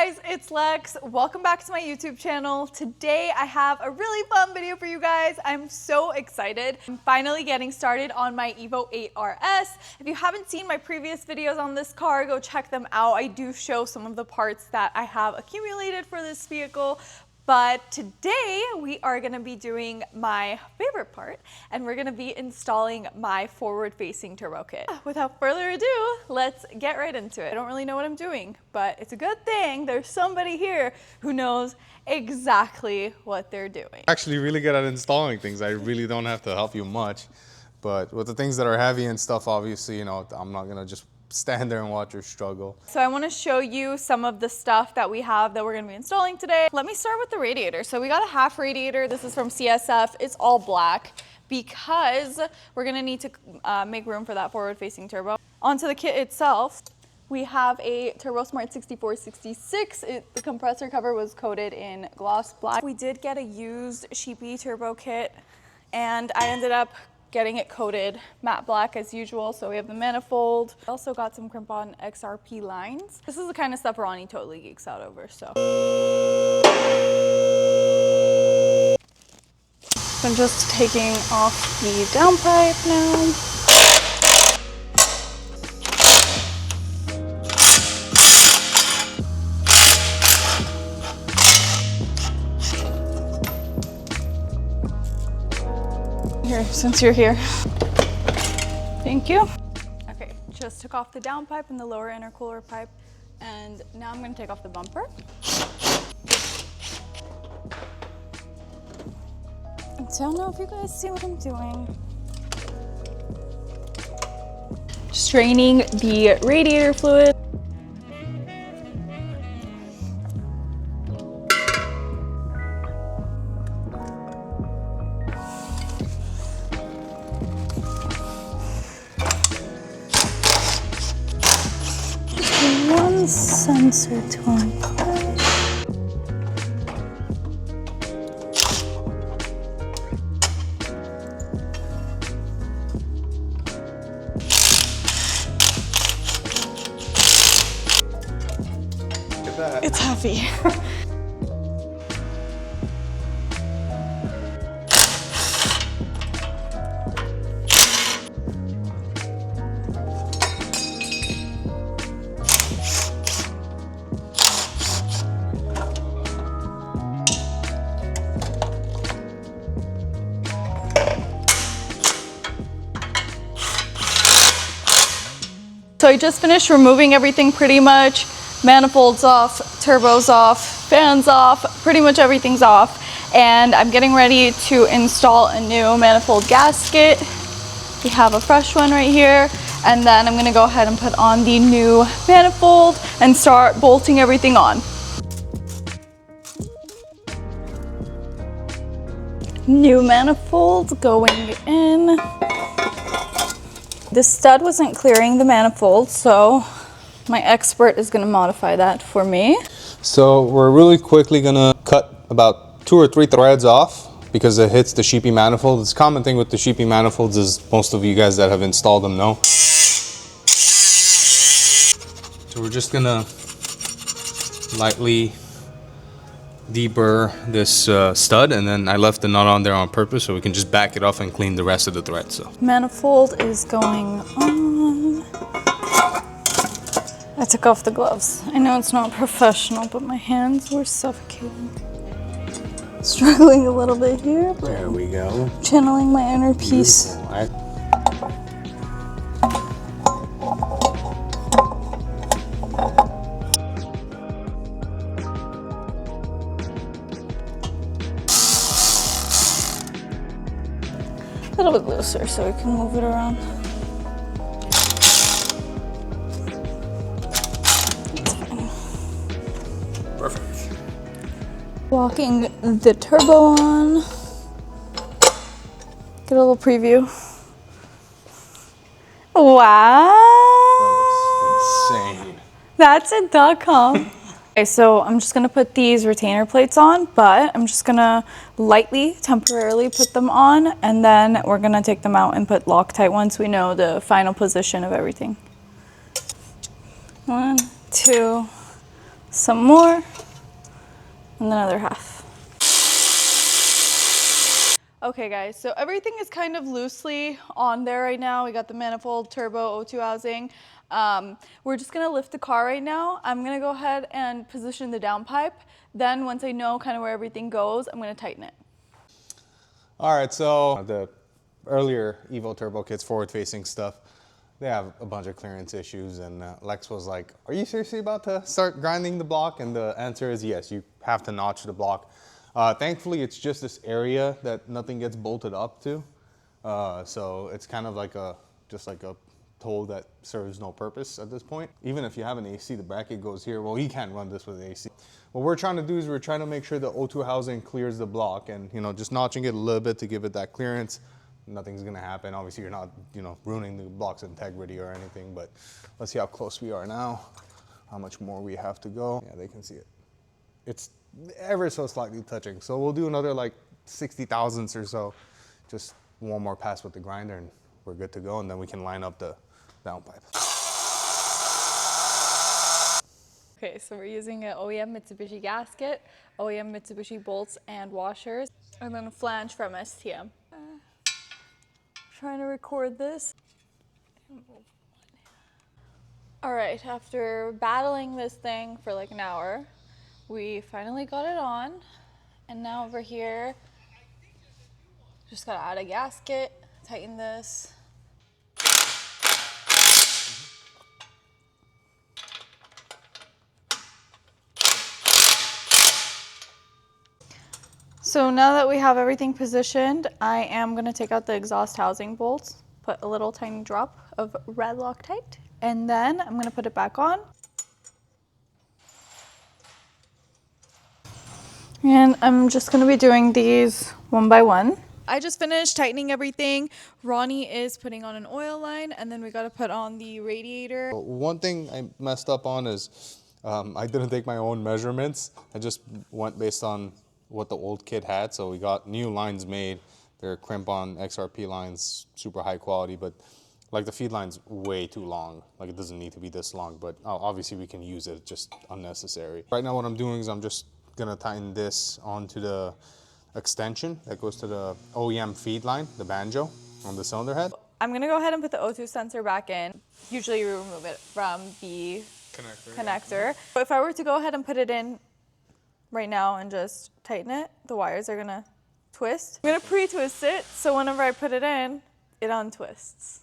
guys, it's Lex. Welcome back to my YouTube channel. Today I have a really fun video for you guys. I'm so excited. I'm finally getting started on my EVO 8 RS. If you haven't seen my previous videos on this car, go check them out. I do show some of the parts that I have accumulated for this vehicle. But today we are gonna be doing my favorite part, and we're gonna be installing my forward-facing turbo kit. Without further ado, let's get right into it. I don't really know what I'm doing, but it's a good thing there's somebody here who knows exactly what they're doing. Actually really good at installing things. I really don't have to help you much, but with the things that are heavy and stuff, obviously, you know, I'm not gonna just stand there and watch her struggle. So I want to show you some of the stuff that we have that we're going to be installing today. Let me start with the radiator. So we got a half radiator. This is from CSF. It's all black because we're going to need to make room for that forward-facing turbo. Onto the kit itself, we have a TurboSmart 6466. The compressor cover was coated in gloss black. We did get a used Sheepy turbo kit, and I ended up getting it coated matte black as usual. So we have the manifold. I also got some crimp-on XRP lines. This is the kind of stuff Ronnie totally geeks out over, so. I'm just taking off the downpipe now. Here, since you're here. Thank you. Okay, just took off the downpipe and the lower intercooler pipe, and now I'm gonna take off the bumper. So I don't know if you guys see what I'm doing. Just draining the radiator fluid. One sensor to unplug. Look at that. It's heavy. So I just finished removing everything pretty much. Manifolds off, turbos off, fans off, pretty much everything's off. And I'm getting ready to install a new manifold gasket. We have a fresh one right here. And then I'm gonna go ahead and put on the new manifold and start bolting everything on. New manifold going in. The stud wasn't clearing the manifold, so my expert is gonna modify that for me. So we're really quickly gonna cut about 2 or 3 threads off because it hits the Sheepy manifold. It's a common thing with the Sheepy manifolds, as most of you guys that have installed them know. So we're just gonna lightly deburr this stud, and then I left the nut on there on purpose so we can just back it off and clean the rest of the thread. So Manifold is going on. I took off the gloves. I know it's not professional, but my hands were suffocating. Struggling a little bit here, but there we go. Channeling my inner peace. A little bit looser so we can move it around. Perfect. Walking the turbo on. Get a little preview. Wow. That's insane. That's a .com. Okay, so I'm just gonna put these retainer plates on, but I'm just gonna lightly, temporarily put them on, and then we're gonna take them out and put Loctite once we know the final position of everything. 1, 2, Some more, and another half. Okay guys, so everything is kind of loosely on there right now. We got the manifold, turbo, O2 housing. We're just gonna lift the car right now. I'm gonna go ahead and position the downpipe. Then once I know kind of where everything goes, I'm gonna tighten it. All right, so the earlier EVO turbo kits, forward-facing stuff, they have a bunch of clearance issues, and Lex was like, are you seriously about to start grinding the block? And the answer is yes, you have to notch the block. Thankfully, it's just this area that nothing gets bolted up to. So it's kind of like just like a tool that serves no purpose at this point. Even if you have an AC, the bracket goes here. Well, you can't run this with AC. What we're trying to do is we're trying to make sure the O2 housing clears the block, and just notching it a little bit to give it that clearance. Nothing's gonna happen. Obviously, you're not ruining the block's integrity or anything, but let's see how close we are now, how much more we have to go. Yeah, they can see it. It's ever so slightly touching. So we'll do another like 60 thousandths or so. Just one more pass with the grinder and we're good to go, and then we can line up the downpipe. Okay, so we're using an OEM Mitsubishi gasket, OEM Mitsubishi bolts and washers, and then a flange from STM. Trying to record this. All right, after battling this thing for like an hour, we finally got it on. And now over here, just gotta add a gasket, tighten this. So now that we have everything positioned, I am gonna take out the exhaust housing bolts, put a little tiny drop of red Loctite, and then I'm gonna put it back on. And I'm just gonna be doing these one by one. I just finished tightening everything. Roni is putting on an oil line, and then we gotta put on the radiator. One thing I messed up on is I didn't take my own measurements. I just went based on what the old kit had. So we got new lines made. They're crimp-on XRP lines, super high quality, but like the feed line's way too long. Like it doesn't need to be this long, but obviously we can use it, it's just unnecessary. Right now what I'm doing is I'm just gonna tighten this onto the extension that goes to the OEM feed line, the banjo on the cylinder head. I'm gonna go ahead and put the O2 sensor back in. Usually you remove it from the connector. But if I were to go ahead and put it in right now and just tighten it, the wires are gonna twist. I'm gonna pre-twist it, so whenever I put it in, it untwists.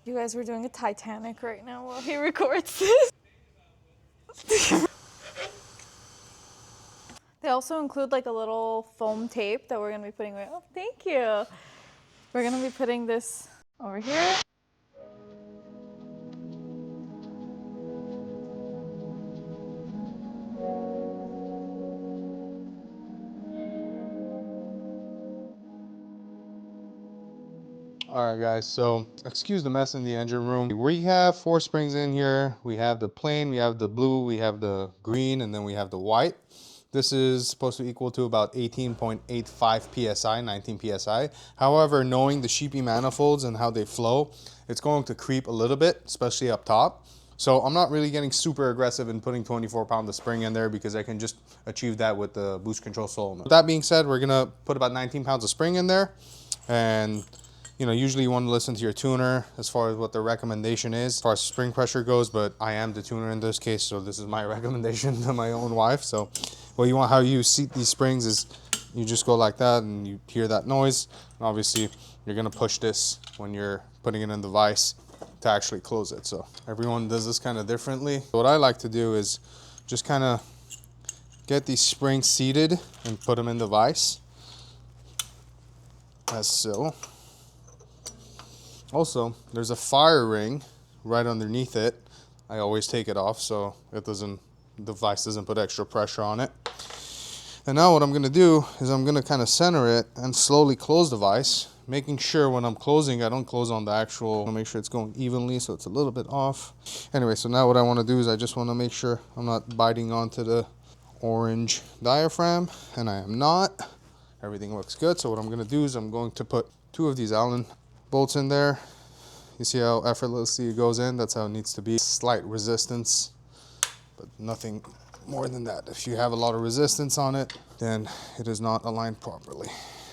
You guys, we're doing a Titanic right now while he records this. They also include like a little foam tape that we're gonna be putting away. Oh, thank you. We're gonna be putting this over here. All right, guys, so excuse the mess in the engine room. We have 4 springs in here. We have the plain, we have the blue, we have the green, and then we have the white. This is supposed to equal to about 18.85 PSI, 19 PSI. However, knowing the sheepy manifolds and how they flow, it's going to creep a little bit, especially up top. So I'm not really getting super aggressive in putting 24 pound of spring in there because I can just achieve that with the boost control solenoid. With that being said, we're gonna put about 19 pounds of spring in there, and usually you want to listen to your tuner as far as what the recommendation is as far as spring pressure goes, but I am the tuner in this case, so this is my recommendation to my own wife. So how you seat these springs is you just go like that and you hear that noise. And obviously you're going to push this when you're putting it in the vise to actually close it. So everyone does this kind of differently. What I like to do is just kind of get these springs seated and put them in the vise, as so. Also, there's a fire ring right underneath it. I always take it off so the vise doesn't put extra pressure on it. And now what I'm gonna do is I'm gonna kind of center it and slowly close the vise, making sure when I'm closing, I don't close on the actual, make sure it's going evenly so it's a little bit off. Anyway, so now what I wanna do is I just wanna make sure I'm not biting onto the orange diaphragm, and I am not. Everything looks good. So what I'm gonna do is I'm going to put 2 of these Allen bolts in there, You see how effortlessly it goes in? That's how it needs to be. Slight resistance, but nothing more than that. If you have a lot of resistance on it, then it is not aligned properly.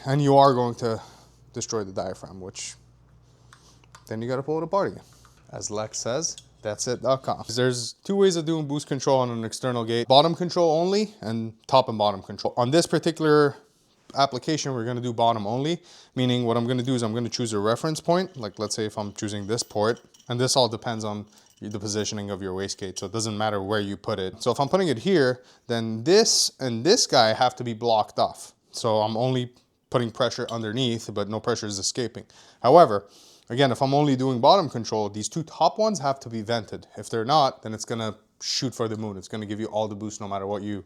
And you are going to destroy the diaphragm, which then you got to pull it apart again. As Lex says, that's it.com. There's two ways of doing boost control on an external gate. Bottom control only and top and bottom control. On this particular application, we're going to do bottom only, meaning what I'm going to do is I'm going to choose a reference point. Like let's say if I'm choosing this port, and this all depends on the positioning of your wastegate, so it doesn't matter where you put it. So if I'm putting it here, then this and this guy have to be blocked off. So I'm only putting pressure underneath, but no pressure is escaping. However, again, if I'm only doing bottom control, these two top ones have to be vented. If they're not, then it's gonna shoot for the moon. It's gonna give you all the boost no matter what you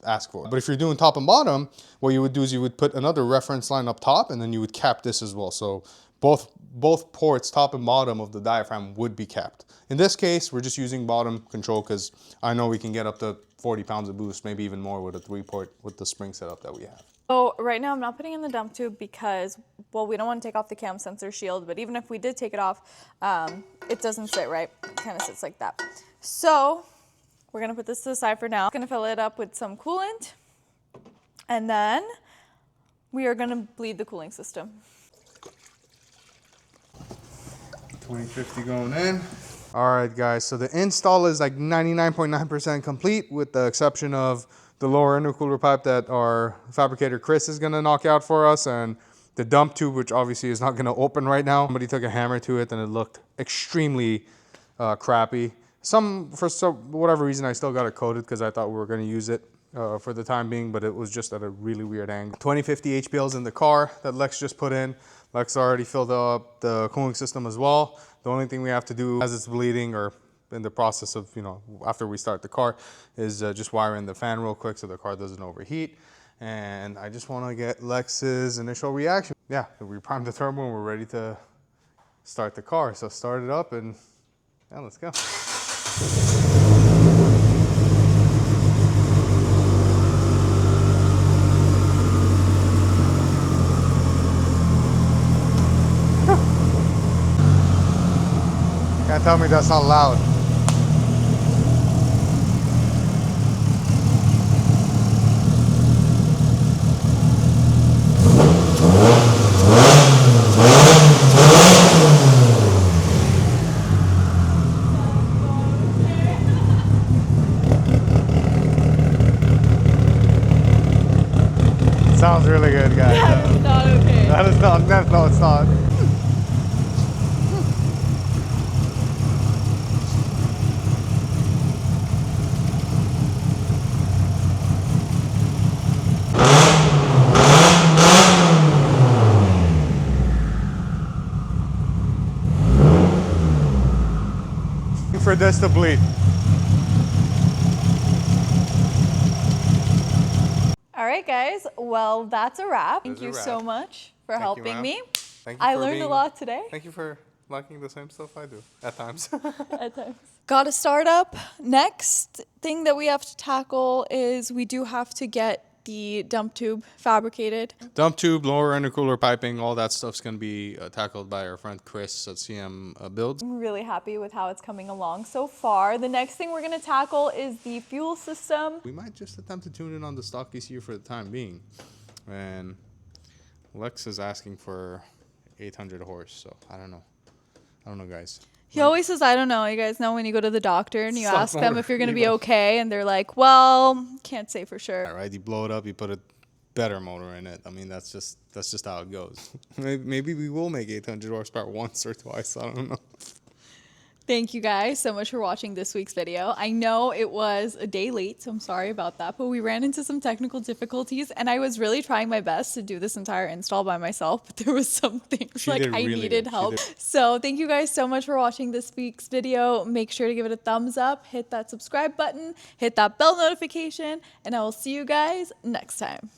ask for. But if you're doing top and bottom, what you would do is you would put another reference line up top and then you would cap this as well. So both ports, top and bottom of the diaphragm, would be capped. In this case, we're just using bottom control because I know we can get up to 40 pounds of boost, maybe even more with a 3-port with the spring setup that we have. So right now I'm not putting in the dump tube because, well, we don't want to take off the cam sensor shield, but even if we did take it off, it doesn't sit right. It kind of sits like that. So we're going to put this to the side for now. I'm going to fill it up with some coolant, and then we are going to bleed the cooling system. 2050 going in. All right, guys, so the install is like 99.9% complete with the exception of the lower intercooler pipe that our fabricator Chris is gonna knock out for us, and the dump tube, which obviously is not gonna open right now. Somebody took a hammer to it and it looked extremely crappy. For whatever reason, I still got it coated because I thought we were gonna use it for the time being, but it was just at a really weird angle. 2050 HPLs in the car that Lex just put in. Lex already filled up the cooling system as well. The only thing we have to do as it's bleeding or in the process of, after we start the car is just wire in the fan real quick so the car doesn't overheat. And I just want to get Lex's initial reaction. Yeah, we primed the turbo and we're ready to start the car. So start it up and yeah, let's go. Can't tell me that's not loud. Sounds really good, guys. That is not okay. That is not, no, it's not. For this to bleed. All right, guys. Well, that's a wrap. Thank you so much for helping me. I learned a lot today. Thank you for liking the same stuff I do at times. At times. Got a startup. Next thing that we have to tackle is we do have to get the dump tube fabricated. Dump tube, lower intercooler piping, all that stuff's going to be tackled by our friend Chris at CM Builds. I'm really happy with how it's coming along so far. The next thing we're going to tackle is the fuel system. We might just attempt to tune in on the stock ECU for the time being. And Lex is asking for 800 horse, so I don't know. I don't know, guys. He always says, I don't know. You guys know when you go to the doctor and you ask them if you're going to be okay, and they're like, well, can't say for sure. All right, you blow it up, you put a better motor in it. I mean, that's just how it goes. Maybe we will make 800 horsepower once or twice. I don't know. Thank you guys so much for watching this week's video. I know it was a day late, so I'm sorry about that, but we ran into some technical difficulties and I was really trying my best to do this entire install by myself, but there was some things I needed help. So thank you guys so much for watching this week's video. Make sure to give it a thumbs up, hit that subscribe button, hit that bell notification, and I will see you guys next time.